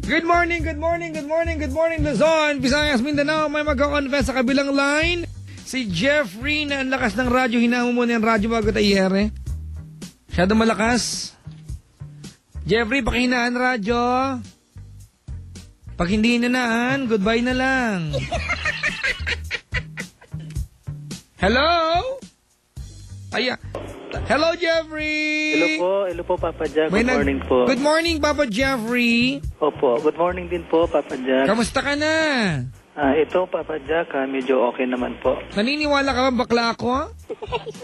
Good morning, good morning, good morning, good morning, Luzon, Visayas, Mindanao. May magkakonfess sa kabilang line. Si Jeffrey na ang lakas ng radyo. Hinamo mo na yung radyo bago tayo iyere. Masyado malakas. Jeffrey, pakihinaan radyo. Pag hindi hinanaan, goodbye na lang. Hello? Hello, Jeffrey! Hello po, Papa Jack. Good morning po. Good morning, Papa Jeffrey. Opo, good morning din po, Papa Jack. Kamusta ka na? Ito, Papa Jack, medyo okay naman po. Naniniwala ka ba bakla ako?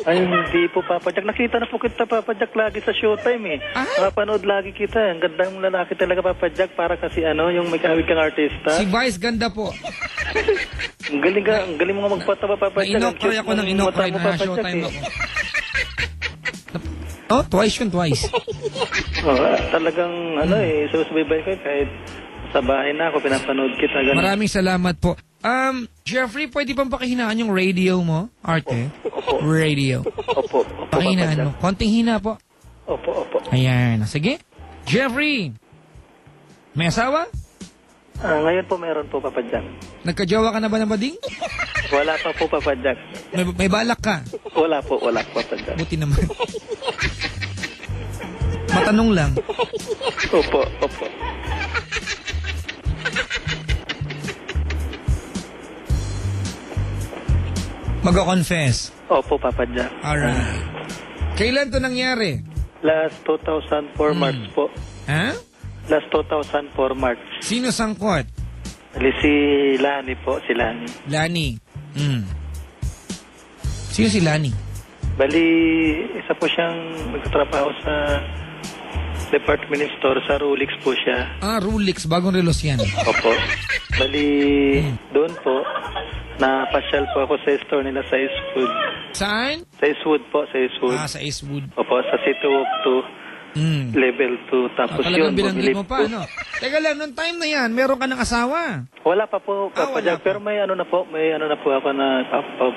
Ay, hindi po, Papa Jack. Nakita na po kita, Papa Jack, lagi sa Showtime eh. Nakapanood lagi kita. Ang gandang lalaki talaga, Papa Jack, para kasi yung may kahawig kang artista. Si Vice ganda po. Ang galing mo nga magpatawa, Papa Jack. Na-inokray ako ng inokray na Showtime ako. Oh, twice. Talagang, susubaybay ko kahit sa bahay na ako, pinapanood kita. Ganun. Maraming salamat po. Jeffrey, pwede bang pakihinaan yung radio mo? Arte? Opo. Radio. Opo. Pakihinaan mo. Konting hina po. Opo. Ayan. Sige. Jeffrey, may asawa? Ngayon po meron po, Papa Jack. Nagkajowa ka na ba ng bading? Wala pa po, Papa Jack. May balak ka? Wala po, Papa Jack. Buti naman. Matanong lang. Opo. Mag-confess. Opo, Papa Jack. Alright. Kailan to nangyari? Last 2004 March po. Ha? Last 2004 March. Sino sangkot? Si Lani po, si Lani. Lani. Sino si Lani? Bali, isa po siyang nagtatrabaho sa department store, sa Rolex po siya. Rolex, bagong relos yan. Opo. Bali, doon po, napasyal po ako sa store nila sa Eastwood. Saan? Sa Eastwood po, sa Eastwood. Sa Eastwood. Opo, sa City Walk 2, level 2. Tapos talagang yun, binanggit bumili mo pa, ano? Teka lang, noong time na yan, meron ka ng asawa. Wala pa po, Papa wala Jack, pa. pero may ano na po ako na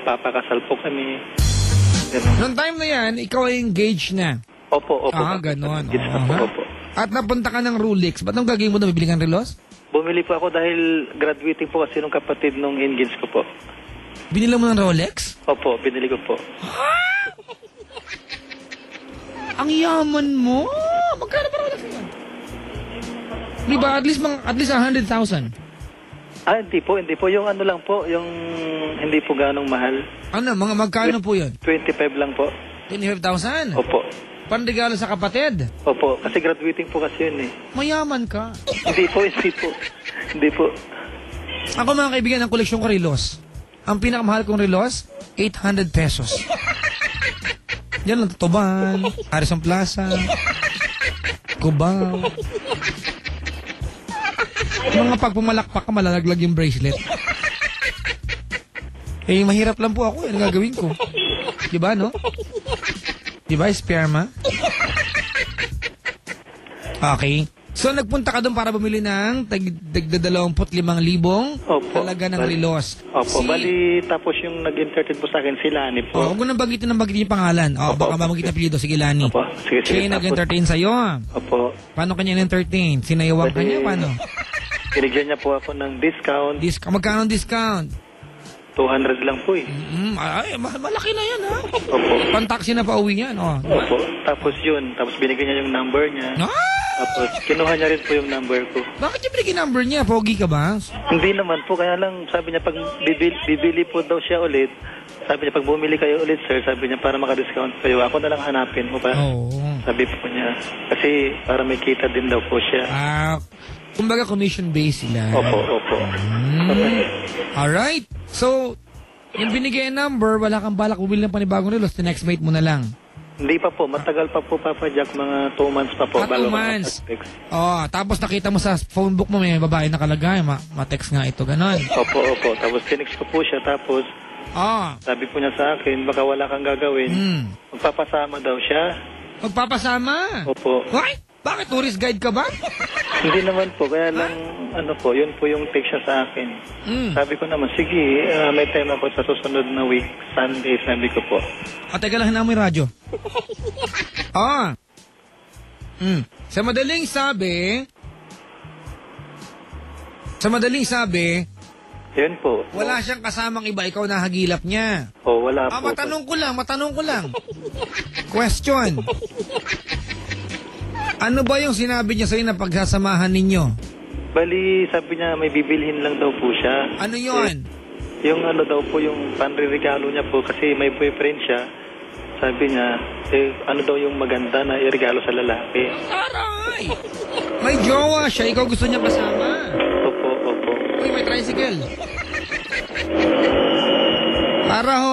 papakasal po kami. Ganun. Noong time na yan, ikaw ay engaged na. Opo. Ganon. Opo. At napunta ka ng Rolex. Ba't nung gagawin mo na bibili kang relos? Bumili po ako dahil graduating po kasi nung kapatid nung engage ko po. Binila mo ng Rolex? Opo, binili ko po. Ang yaman mo! Magkano ba Rolex yan? Di ba? At least 100,000. Hindi po. Yung ano lang po, yung hindi po ganong mahal. Ano? Magkano po yun? 25 lang po. 25,000? Opo. Panregalo sa kapatid? Opo, kasi graduating po kasi yun eh. Mayaman ka. Hindi po. Ako mga kaibigan, ang koleksyon ko relos. Ang pinakamahal kong relos, 800 pesos. Yan lang, Tutuban, Harrison Plaza, Cubao. Mga pagpumalakpak ka, malalaglag yung bracelet. Mahirap lang po ako. Yan ang gagawin ko. Diba, no? Diba, sperma? Okay. So, nagpunta ka doon para bumili ng tagda 25,000 talaga ng relos. Opo, bali tapos yung nag-entertain po sa akin si Lani po. Huwag mo nang banggitin yung pangalan. Baka mamagit ang apelyido. Sige, Lani. Opo, sige. Siya yung nag-entertain sa'yo. Opo. Paano kanya na-entertain? Sinayawang ka niya? Paano? Binigyan niya po ako ng discount. Magkano ang discount? 200 lang po eh. Ay, malaki na yan, ha? Opo. Pan-taxi na pa uwi niyan, Opo. Tapos yun. Tapos binigyan niya yung number niya. Tapos kinuha niya rin po yung number ko. Bakit niya binigyan number niya? Pogi ka ba? Hindi naman po. Kaya lang sabi niya pag bibili po daw siya ulit. Sabi niya pag bumili kayo ulit, sir. Sabi niya para maka-discount kayo. Ako na lang hanapin mo pa. Sabi po niya. Kasi para may kita din daw po siya. Kumbaga commission-based sila. Opo. Alright. So, yung binigay number, wala kang balak bumili ng panibagong relos, next mate mo na lang. Hindi pa po. Matagal pa po, Papa Jack. Mga 2 months pa po. 2 months. Tapos nakita mo sa phone book mo, may babae nakalagay. Ma-text nga ito, ganon. Opo. Tapos tinext ko po siya. Tapos, sabi po niya sa akin, baka wala kang gagawin. Magpapasama daw siya. Magpapasama? Opo. Why? Bakit? Tourist guide ka ba? Hindi naman po. Kaya lang, yun po yung take siya sa akin. Sabi ko naman, sige, may time ako sa susunod na week, Sunday, sabi ko po. Teka lang, hinaan mo yung radyo. Sa madaling sabi, Sa madaling sabi, Yun po. wala siyang kasamang iba, ikaw nahagilap niya. Wala po. Matanong ko lang. Question. Ano ba yung sinabi niya sa'yo na pagsasamahan ninyo? Bali, sabi niya may bibilhin lang daw po siya. Ano yon? Yung ano daw po, yung panririgalo niya po kasi may boyfriend siya. Sabi niya, ano daw yung maganda na irigalo sa lalaki. Aray! May jowa siya, ikaw gusto niya basama. Opo. Uy, may tricycle.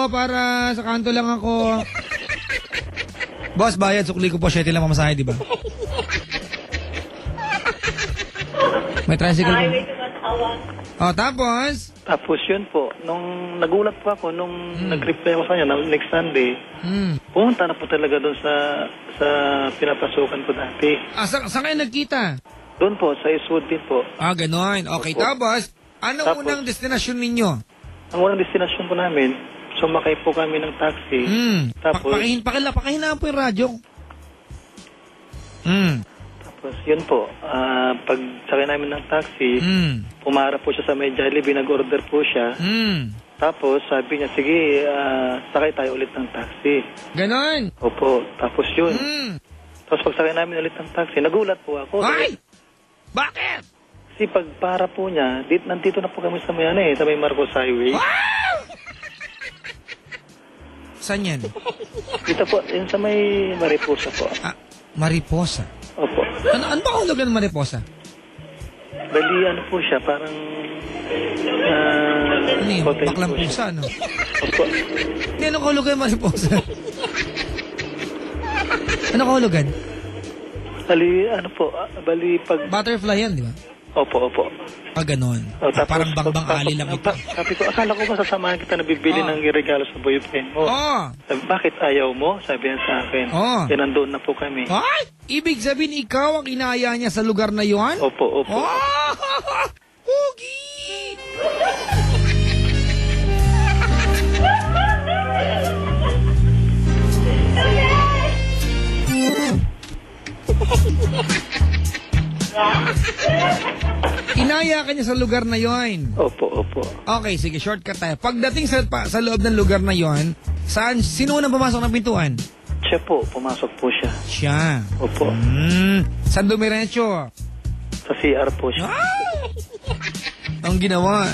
Para sa kanto lang ako. Boss, bayad, sukli ko po, 7 lang mamasahe, di ba? May tricycle po. Tapos? Tapos yun po, nung nagulat po ako, nung nag-reply ako sa kanya, next Sunday, pumunta na po talaga doon sa pinapasukan ko dati. Saan kayo nagkita? Doon po, sa Eastwood din po. Ganon. Okay, tapos, anong unang destinasyon ninyo? Ang unang destinasyon po namin, sumakay po kami ng taxi. Tapos, Pakihinaan po yung radyo. Tapos yun po, pag sakay namin ng taxi, pumarap po siya sa may Jollibee, nag-order po siya. Tapos sabi niya, sige, sakay tayo ulit ng taxi. Ganon. Opo, tapos yun. Tapos pag sakay namin ulit ng taxi, nagulat po ako. Ay! Bakit? Kasi pagpara po niya, nandito na po kami sa may, sa may Marcos Highway. Saan yan? Dito po, yun sa may Mariposa po. Mariposa. Opo. Ano ba kahulugan ng Mariposa? Bali, ano po siya, parang... ano yun? hotel Baklang po siya. pusa, no? Opo. Hindi, anong kahulugan ng Mariposa? Ano kahulugan? Bali, pag... Butterfly yan, di ba? Opo. Ganon. Tapos, Parang bangbang ali lang ito. Sabi ko, akala ko ba sasamahan kita na bibili ng regalo sa boyfriend mo? Sabi, bakit ayaw mo? Sabi niya sa akin. Yan, nandun na po kami. Ay! Ibig sabihin, ikaw ang inaya niya sa lugar na yon? Opo. Hugi! Inaya ka niya sa lugar na yon. Opo. Okay, sige, shortcut tayo. Pagdating sa loob ng lugar na yon, sino unang pumasok ng pintuan? Siya po, pumasok po siya. Siya. Opo. Saan dumiretso? Sa CR po siya. Ang ginawa?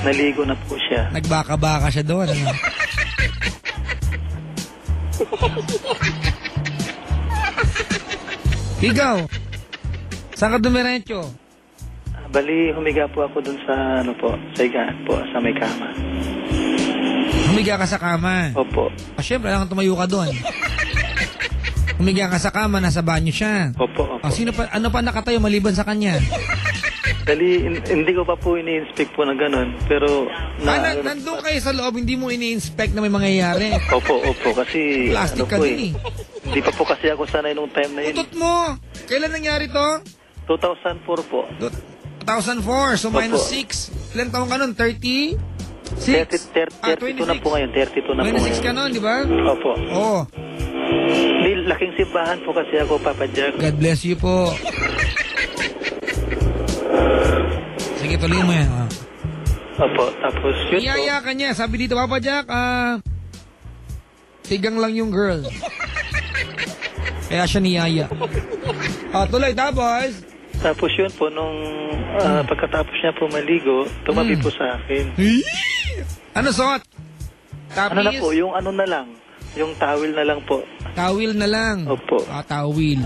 Naligo na po siya. Nagbaka-baka siya doon. Ano? Ikaw, saan ka dumiretso? Bali, humiga po ako dun sa, sa higaan po, sa may kama. Humiga ka sa kama? Opo. Siyempre, lang tumayo ka doon. Humiga ka sa kama, nasa banyo siya. Opo. Ano pa nakatayo maliban sa kanya? Bali, hindi ko pa po ini-inspect po na ganun, pero... nandun kayo sa loob, hindi mo ini-inspect na may mangyayari. Opo, kasi... Plastic ka din eh. Hindi pa po kasi ako sanay nung time na yun. Utot mo! Kailan nangyari to? 2004 po. 2004, so minus 6. Ilan taong ka nun? 30? 32 na po ngayon, 32 na po ngayon. 26 ka nun, di ba? Opo. Laking simbahan po kasi ako, Papa Jack. God bless you po. Sige, tuloy mo yan. Opo, tapos yun po. Iyaya ka niya. Sabi dito, Papa Jack, tigang lang yung girl. Kaya siya niyaya. Tuloy, tapos? Tapos yun po, nung pagkatapos niya po maligo, tumabi po sa akin. Ano suot? Tapis? Ano na po, yung ano na lang, yung towel na lang po. Towel na lang? Opo. Towel,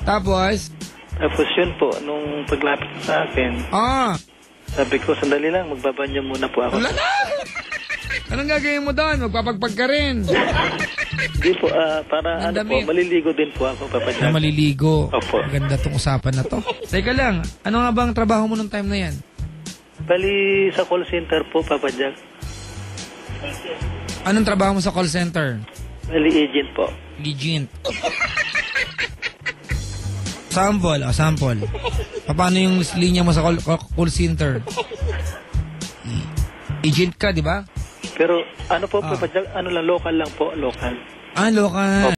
Tapos? Tapos yun po, nung paglapit sa akin, sabi ko, sandali lang, magbabanyo muna po ako. Wala na! Anong gagawin mo doon? Magpapagpag ka rin. Hindi po, para maliligo din po ako, Papa Jack. Maliligo. Opo. Maganda tong usapan na to. Teka lang, ano nga bang trabaho mo nung time na yan? Bali, sa call center po, Papa Jack. Anong trabaho mo sa call center? Bali, agent po. Agent. Sample. Paano yung linya mo sa call center? Agent ka, di ba? Pero ano po, Papa Jack, local lang po, local. Local.